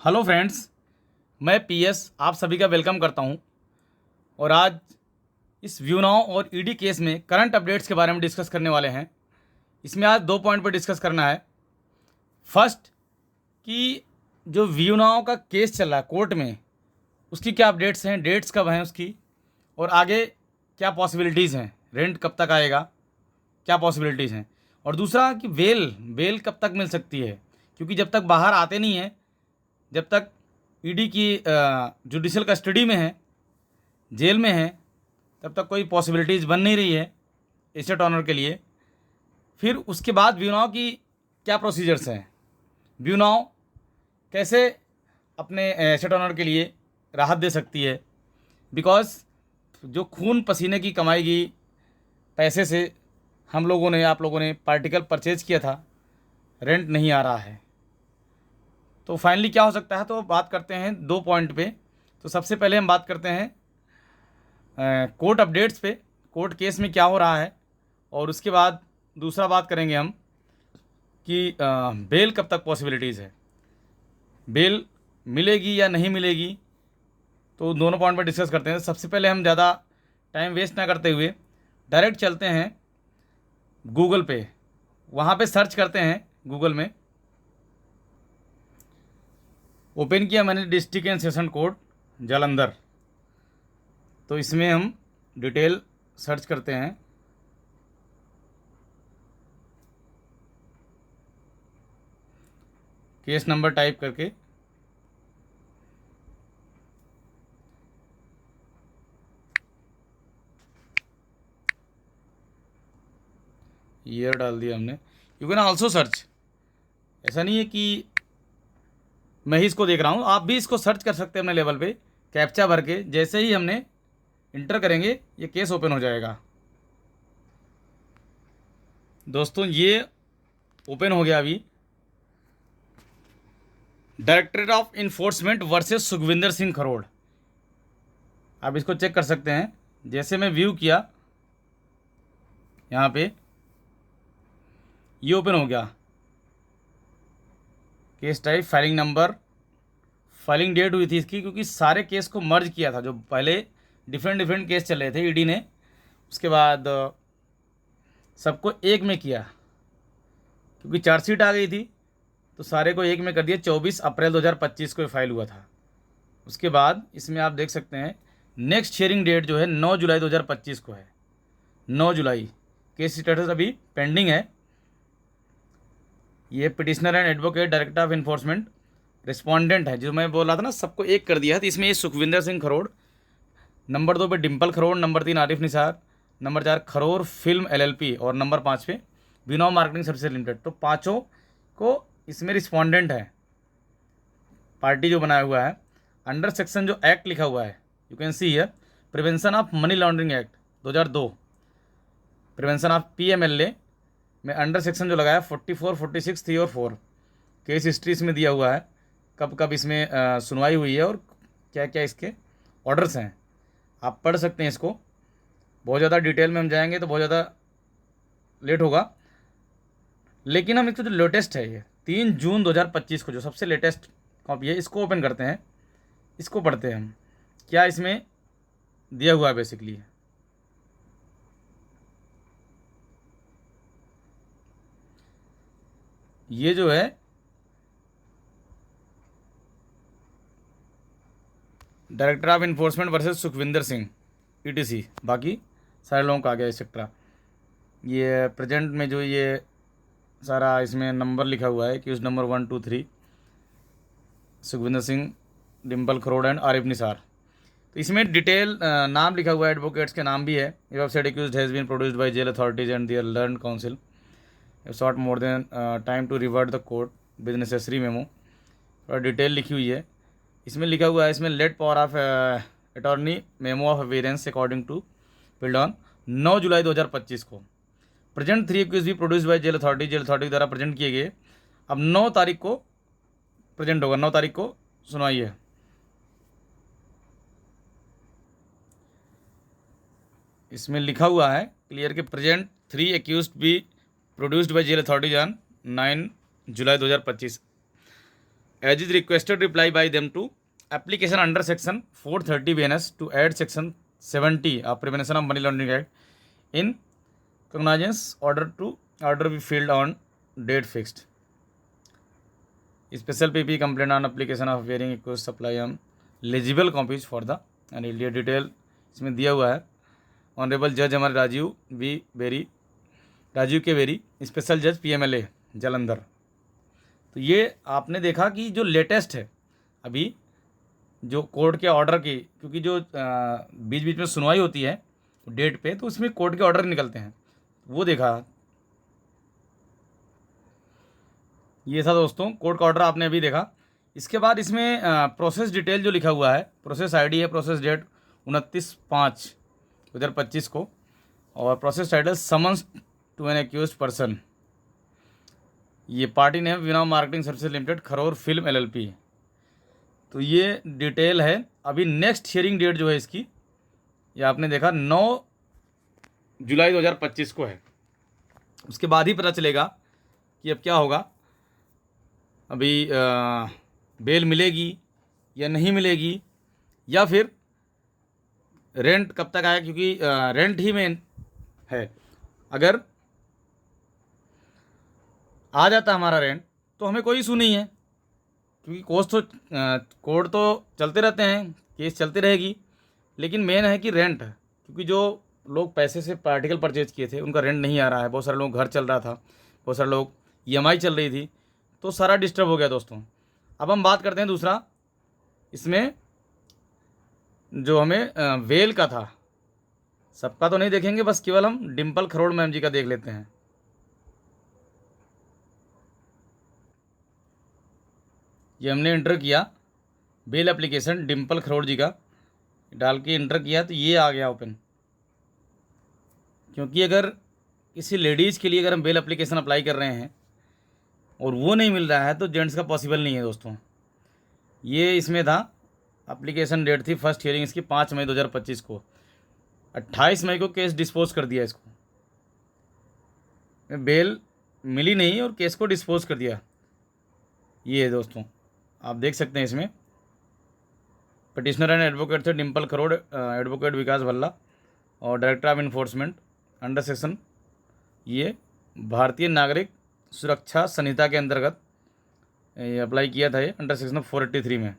Hello friends, मैं PS आप सभी का वेलकम करता हूं। और आज इस व्यू नाउ और ईडी केस में करंट अपडेट्स के बारे में डिस्कस करने वाले हैं। इसमें आज 2 पॉइंट पर डिस्कस करना है। फर्स्ट, कि जो व्यू नाउ का केस चल रहा है कोर्ट में, उसकी क्या अपडेट्स हैं, डेट्स कब हैं उसकी, और आगे क्या पॉसिबिलिटीज़ हैं, रेंट कब तक आएगा, क्या पॉसिबिलिटीज़ हैं। और दूसरा कि बेल बेल कब तक मिल सकती है, क्योंकि जब तक बाहर आते नहीं हैं, जब तक ईडी की जुडिशल कस्टडी में है, जेल में है, तब तक कोई पॉसिबिलिटीज़ बन नहीं रही है एसेट ऑनर के लिए। फिर उसके बाद ब्यूनाओ की क्या प्रोसीजर्स हैं, ब्यूनाओ कैसे अपने एसेट ऑनर के लिए राहत दे सकती है। बिकॉज जो खून पसीने की कमाई की पैसे से हम लोगों ने, आप लोगों ने पार्टिकल परचेज किया था, रेंट नहीं आ रहा है। तो फाइनली क्या हो सकता है, तो बात करते हैं 2 पॉइंट पे। तो सबसे पहले हम बात करते हैं कोर्ट अपडेट्स पे, कोर्ट केस में क्या हो रहा है। और उसके बाद दूसरा बात करेंगे हम कि बेल कब तक पॉसिबिलिटीज़ है, बेल मिलेगी या नहीं मिलेगी। तो दोनों पॉइंट पर डिस्कस करते हैं। सबसे पहले हम ज़्यादा टाइम वेस्ट ना करते हुए डायरेक्ट चलते हैं गूगल पे, वहाँ पे सर्च करते हैं। गूगल में ओपन किया मैंने district and session court Jalandhar. तो इसमें हम डिटेल सर्च करते हैं। केस नंबर टाइप करके ईयर डाल दिया हमने। यू कैन ऑल्सो सर्च, ऐसा नहीं है कि मैं ही इसको देख रहा हूँ, आप भी इसको सर्च कर सकते हैं अपने लेवल पे कैप्चा भर के। जैसे ही हमने इंटर करेंगे ये केस ओपन हो जाएगा। दोस्तों ये ओपन हो गया अभी। Directorate of enforcement versus Sukhvinder Singh Kharod. आप इसको चेक कर सकते हैं। जैसे मैं व्यू किया यहाँ पे, ये ओपन हो गया। Case type, filing number, filing date हुई थी इसकी, क्योंकि सारे केस को मर्ज किया था। जो पहले डिफरेंट डिफरेंट केस चल रहे थे ईडी ने, उसके बाद सबको एक में किया, क्योंकि चार्जशीट आ गई थी तो सारे को एक में कर दिया। 24 अप्रैल 2025 को फाइल हुआ था। उसके बाद इसमें आप देख सकते हैं नेक्स्ट हियरिंग डेट जो है 9 जुलाई 2025 को है। 9 जुलाई। केस स्टेटस अभी पेंडिंग है। ये petitioner and advocate director of enforcement respondent है, जो मैं बोल रहा था ना, सबको एक कर दिया है। तो इसमें ये सुखविंदर सिंह खरोड़, नंबर 2 पे Dimple Kharod, number 3 Arif Nisar, number 4 Kharod film LLP, और नंबर 5 पे बिनोव मार्केटिंग सर्विसेज लिमिटेड। तो पाँचों को इसमें रिस्पॉन्डेंट है, पार्टी जो बनाया हुआ है। अंडर सेक्शन जो एक्ट लिखा हुआ है, you can see here, prevention of money laundering act 2002, prevention of PMLA में अंडर सेक्शन जो लगाया 44, 46, 3 और 4। केस हिस्ट्री इसमें दिया हुआ है, कब कब इसमें सुनवाई हुई है और क्या क्या इसके ऑर्डर्स हैं। आप पढ़ सकते हैं इसको। बहुत ज़्यादा डिटेल में हम जाएंगे तो बहुत ज़्यादा लेट होगा, लेकिन हम इसको जो लेटेस्ट है, ये 3 जून 2025 को जो सबसे लेटेस्ट कॉपी है, इसको ओपन करते हैं, इसको पढ़ते हैं हम क्या इसमें दिया हुआ है बेसिकली। ये जो है director of enforcement versus Sukhvinder Singh ETC, बाकी सारे लोगों का आ गया एक्सेट्रा। ये प्रेजेंट में जो ये सारा इसमें नंबर लिखा हुआ है, कि उस नंबर 1, 2, 3 सुखविंदर सिंह, डिम्पल खरोड़ एंड आरिफ निसार। तो इसमें डिटेल नाम लिखा हुआ है, एडवोकेट्स के नाम भी है। ये website accused has been produced by jail authorities and their learn counsel sought more than time to revert the court with necessary memo. और डिटेल लिखी हुई है। इसमें लिखा हुआ है, इसमें let power of attorney memo of appearance according to filed on 9 July 2025 को। प्रेजेंट 3 एक्यूज भी प्रोड्यूस बाय जेल अथॉरिटी द्वारा प्रेजेंट किए गए। अब 9 तारीख को प्रेजेंट होगा, 9 तारीख को सुनवाई है। इसमें लिखा हुआ है क्लियर कि प्रेजेंट 3 एक्यूज भी produced by jail authorities on 9 July 2025। As is requested reply by them to application under section 430 BNS to add section 70 of prevention of money laundering act in cognizance order be filed on date fixed. Special PP complaint on application of wearing request supply on eligible copies for the end ये detail इसमें दिया हुआ है। Honourable जज हमारे राजीव के berry special जज PMLA Jalandhar. तो ये आपने देखा कि जो लेटेस्ट है अभी जो कोर्ट के ऑर्डर की, क्योंकि जो बीच बीच में सुनवाई होती है डेट पे, तो उसमें कोर्ट के ऑर्डर निकलते हैं, वो देखा। ये था दोस्तों कोर्ट का ऑर्डर आपने अभी देखा। इसके बाद इसमें प्रोसेस डिटेल जो लिखा हुआ है, प्रोसेस ID है, प्रोसेस डेट 29/5/2025 को, और process title summons to an accused person. ये party name Vinav marketing services limited Kharod film LLP। तो ये डिटेल है। अभी नेक्स्ट हियरिंग डेट जो है इसकी, ये आपने देखा 9 जुलाई 2025 को है। उसके बाद ही पता चलेगा कि अब क्या होगा, अभी बेल मिलेगी या नहीं मिलेगी, या फिर रेंट कब तक आया, क्योंकि रेंट ही मेन है। अगर आ जाता हमारा रेंट तो हमें कोई इशू नहीं है, क्योंकि कोर्ट तो चलते रहते हैं, केस चलती रहेगी। लेकिन मेन है कि रेंट, क्योंकि जो लोग पैसे से पार्टिकल परचेज किए थे उनका रेंट नहीं आ रहा है। बहुत सारे लोग घर चल रहा था, बहुत सारे लोग EMI चल रही थी, तो सारा डिस्टर्ब हो गया दोस्तों। अब हम बात करते हैं दूसरा, इसमें जो हमें वेल का था, सबका तो नहीं देखेंगे, बस केवल हम डिम्पल खरोड़ मैम जी का देख लेते हैं। ये हमने इंटर किया बेल एप्लीकेशन डिम्पल खरोड़ जी का डाल के इंटर किया, तो ये आ गया ओपन। क्योंकि अगर किसी लेडीज़ के लिए अगर हम बेल एप्लीकेशन अप्लाई कर रहे हैं और वो नहीं मिल रहा है, तो जेंट्स का पॉसिबल नहीं है दोस्तों। ये इसमें था, एप्लीकेशन डेट थी फर्स्ट हियरिंग इसकी 5 मई 2025 को। 28 मई को केस डिस्पोज कर दिया इसको, बेल मिली नहीं और केस को डिस्पोज कर दिया। ये है दोस्तों, आप देख सकते हैं इसमें पटिशनर एंड एडवोकेट थे डिम्पल खरोड़, एडवोकेट विकास भल्ला, और director of enforcement under section, ये भारतीय नागरिक सुरक्षा संहिता के अंतर्गत ये अप्लाई किया था, ये अंडर सेक्शन 483 में।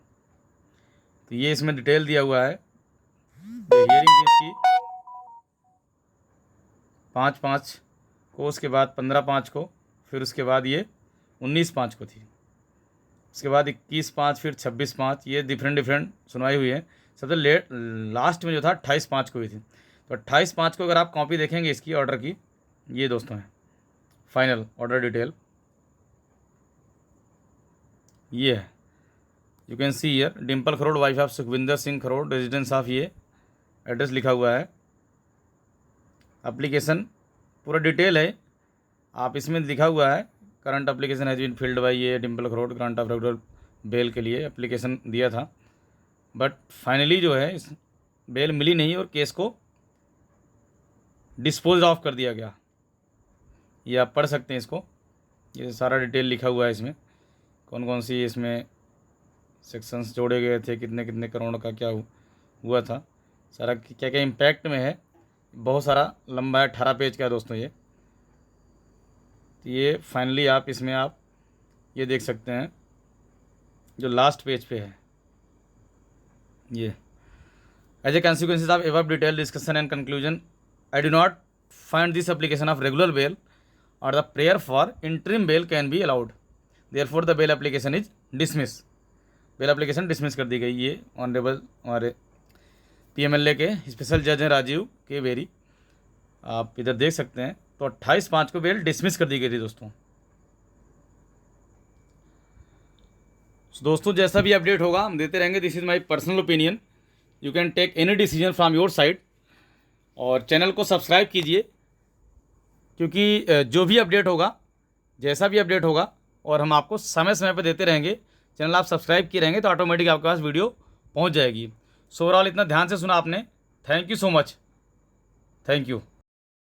तो ये इसमें डिटेल दिया हुआ है। हियरिंग थी इसकी 5/5 को, उसके बाद 15/5 को, फिर उसके बाद ये 19/5 को थी, उसके बाद 21/5, फिर 26/5। ये डिफरेंट सुनवाई हुई है। सबसे लास्ट में जो था 28/5 को हुई थी। तो 28/5 को अगर आप कॉपी देखेंगे इसकी ऑर्डर की, ये दोस्तों है फाइनल ऑर्डर डिटेल, ये है। You can see here Dimple Kharod wife of Sukhvinder Singh Kharod, residence of, ये एड्रेस लिखा हुआ है। एप्लीकेशन पूरा डिटेल है, आप इसमें लिखा हुआ है current application has been filed by ये Dimple Kharod grant of regular bail के लिए एप्लीकेशन दिया था, बट फाइनली जो है इस बेल मिली नहीं और केस को डिस्पोज ऑफ कर दिया गया। ये आप पढ़ सकते हैं इसको, ये सारा डिटेल लिखा हुआ है इसमें, कौन कौन सी इसमें सेक्शंस जोड़े गए थे, कितने कितने करोड़ का क्या हुआ था, सारा क्या क्या इम्पैक्ट में है। बहुत सारा लंबा है, 18 पेज का है दोस्तों ये। तो ये फाइनली आप इसमें आप ये देख सकते हैं जो लास्ट पेज पे है ये। As a consequences of above detailed discussion and conclusion, I do not find this application of regular bail or the prayer for interim bail can be allowed. Therefore, the bail application is dismissed. Bail application dismiss कर दी गई। ये honourable हमारे PMLA के special जज हैं राजीव के berry, आप इधर देख सकते हैं। तो 28/5 को बेल डिसमिस कर दी गई थी दोस्तों। दोस्तों जैसा भी अपडेट होगा हम देते रहेंगे। This is my personal opinion, you can take any decision from your side. और चैनल को सब्सक्राइब कीजिए, क्योंकि जो भी अपडेट होगा, जैसा भी अपडेट होगा, और हम आपको समय समय पर देते रहेंगे। चैनल आप सब्सक्राइब किए रहेंगे तो ऑटोमेटिक आपके पास वीडियो पहुंच जाएगी। सो ओवरऑल इतना ध्यान से सुना आपने, thank you so much, thank you.